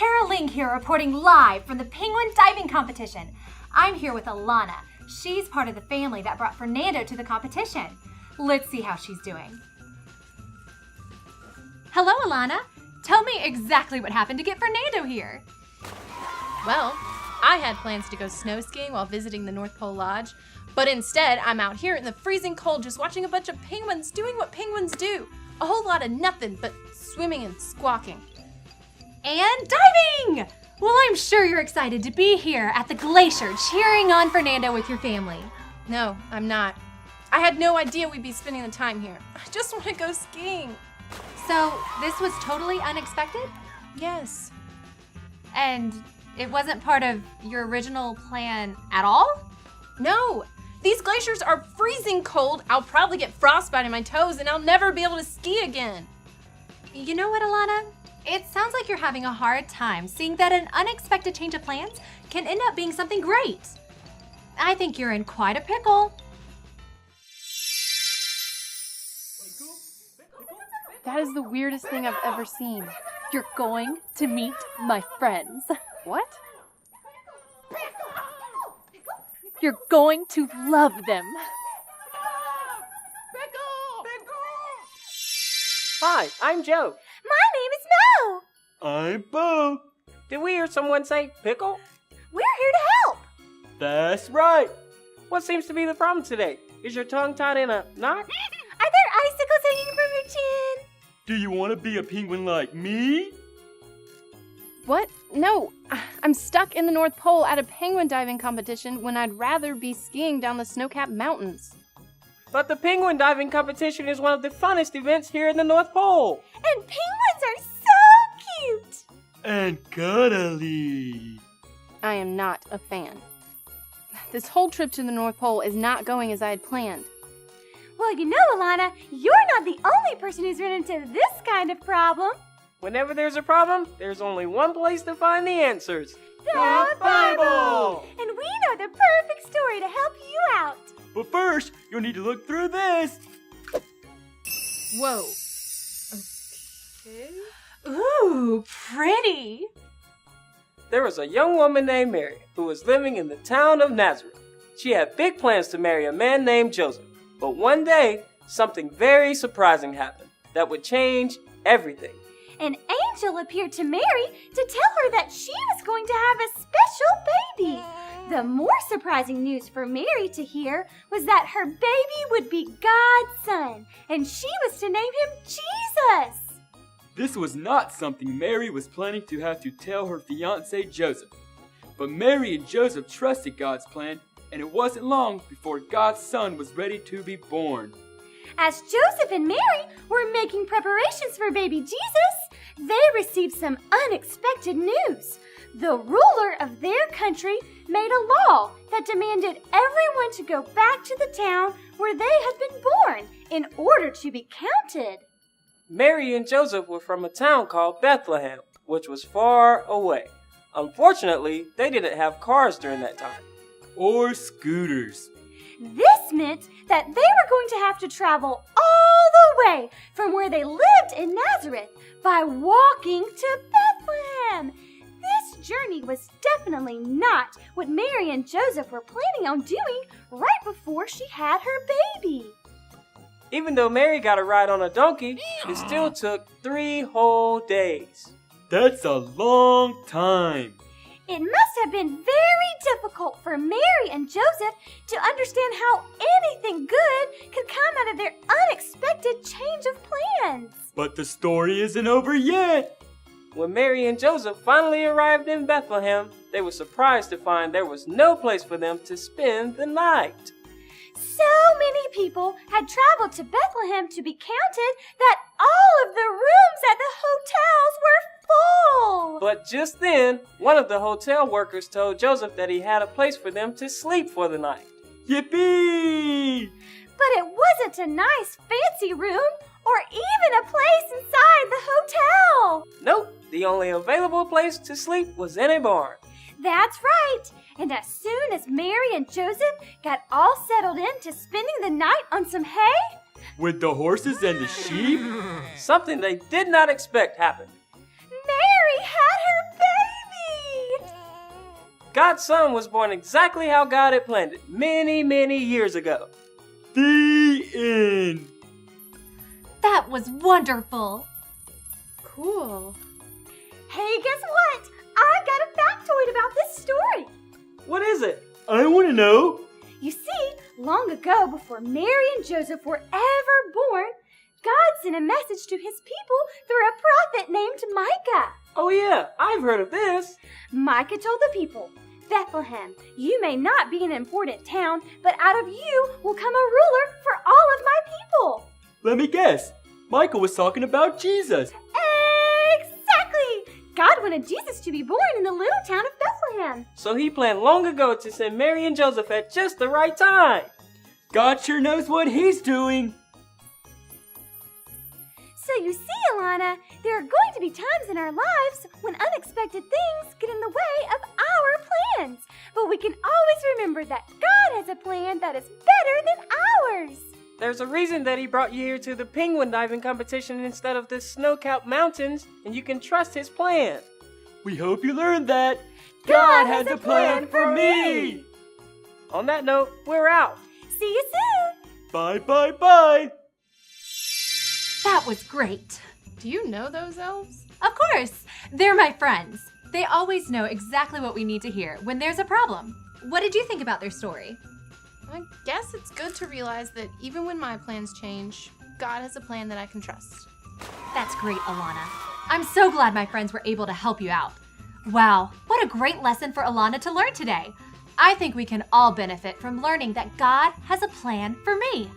Kara Ling here reporting live from the penguin diving competition. I'm here with Alana. She's part of the family that brought Fernando to the competition. Let's see how she's doing. Hello, Alana. Tell me exactly what happened to get Fernando here. Well, I had plans to go snow skiing while visiting the North Pole Lodge, but instead I'm out here in the freezing cold just watching a bunch of penguins doing what penguins do. A whole lot of nothing but swimming and squawking. And diving! Well, I'm sure you're excited to be here at the glacier cheering on Fernando with your family. No, I'm not. I had no idea we'd be spending the time here. I just want to go skiing. So, this was totally unexpected? Yes. And it wasn't part of your original plan at all? No. These glaciers are freezing cold. I'll probably get frostbite in my toes and I'll never be able to ski again. You know what, Alana? It sounds like you're having a hard time seeing that an unexpected change of plans can end up being something great. I think you're in quite a pickle. That is the weirdest thing I've ever seen. You're going to meet my friends. What? You're going to love them. Hi, I'm Joe. My name is Mo. I'm Bo. Did we hear someone say pickle? We're here to help. That's right. What seems to be the problem today? Is your tongue tied in a knot? Are there icicles hanging from your chin? Do you want to be a penguin like me? What? No, I'm stuck in the North Pole at a penguin diving competition when I'd rather be skiing down the snow-capped mountains. But the penguin diving competition is one of the funnest events here in the North Pole. And penguins are so cute. And cuddly. I am not a fan. This whole trip to the North Pole is not going as I had planned. Well, you know, Alana, you're not the only person who's run into this kind of problem. Whenever there's a problem, there's only one place to find the answers. The Bible! And we know the perfect story to help you out. But first, you'll need to look through this. Whoa. Okay. Ooh, pretty. There was a young woman named Mary who was living in the town of Nazareth. She had big plans to marry a man named Joseph. But one day, something very surprising happened that would change everything. An angel appeared to Mary to tell her that she was going to have a special baby. The more surprising news for Mary to hear was that her baby would be God's son, and she was to name him Jesus. This was not something Mary was planning to have to tell her fiancé Joseph. But Mary and Joseph trusted God's plan, and it wasn't long before God's son was ready to be born. As Joseph and Mary were making preparations for baby Jesus, they received some unexpected news. The ruler of their country made a law that demanded everyone to go back to the town where they had been born in order to be counted. Mary and Joseph were from a town called Bethlehem, which was far away. Unfortunately, they didn't have cars during that time. Or scooters. This meant that they were going to have to travel all the way from where they lived in Nazareth by walking to Bethlehem. This journey was definitely not what Mary and Joseph were planning on doing right before she had her baby. Even though Mary got a ride on a donkey, it still took 3 whole days. That's a long time. It must have been very difficult for Mary and Joseph to understand how anything good could come out of their unexpected change of plans. But the story isn't over yet. When Mary and Joseph finally arrived in Bethlehem, they were surprised to find there was no place for them to spend the night. So many people had traveled to Bethlehem to be counted that all of the rooms at the hotels were full. But just then, one of the hotel workers told Joseph that he had a place for them to sleep for the night. Yippee! But it wasn't a nice fancy room or even a place inside the hotel. Nope, the only available place to sleep was in a barn. That's right. And as soon as Mary and Joseph got all settled in to spending the night on some hay, With the horses and the sheep? Something they did not expect happened. Mary had her God's son was born exactly how God had planned it many, many years ago. The end. That was wonderful. Cool. Hey, guess what? I've got a factoid about this story. What is it? I want to know. You see, long ago, before Mary and Joseph were ever born, God sent a message to his people through a prophet named Micah. Oh yeah, I've heard of this. Micah told the people, Bethlehem, you may not be an important town, but out of you will come a ruler for all of my people. Let me guess. Michael was talking about Jesus. Exactly! God wanted Jesus to be born in the little town of Bethlehem. So he planned long ago to send Mary and Joseph at just the right time. God sure knows what he's doing. So you see, Alana, there are going to be times in our lives when unexpected things get in the way of our plans. But we can always remember that God has a plan that is better than ours. There's a reason that he brought you here to the penguin diving competition instead of the snow-capped mountains, and you can trust his plan. We hope you learned that. God has a plan for me. On that note, we're out. See you soon. Bye, bye, bye. That was great. Do you know those elves? Of course, they're my friends. They always know exactly what we need to hear when there's a problem. What did you think about their story? I guess it's good to realize that even when my plans change, God has a plan that I can trust. That's great, Alana. I'm so glad my friends were able to help you out. Wow, what a great lesson for Alana to learn today. I think we can all benefit from learning that God has a plan for me.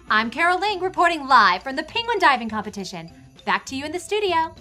I'm Carol Ling reporting live from the penguin diving competition. Back to you in the studio.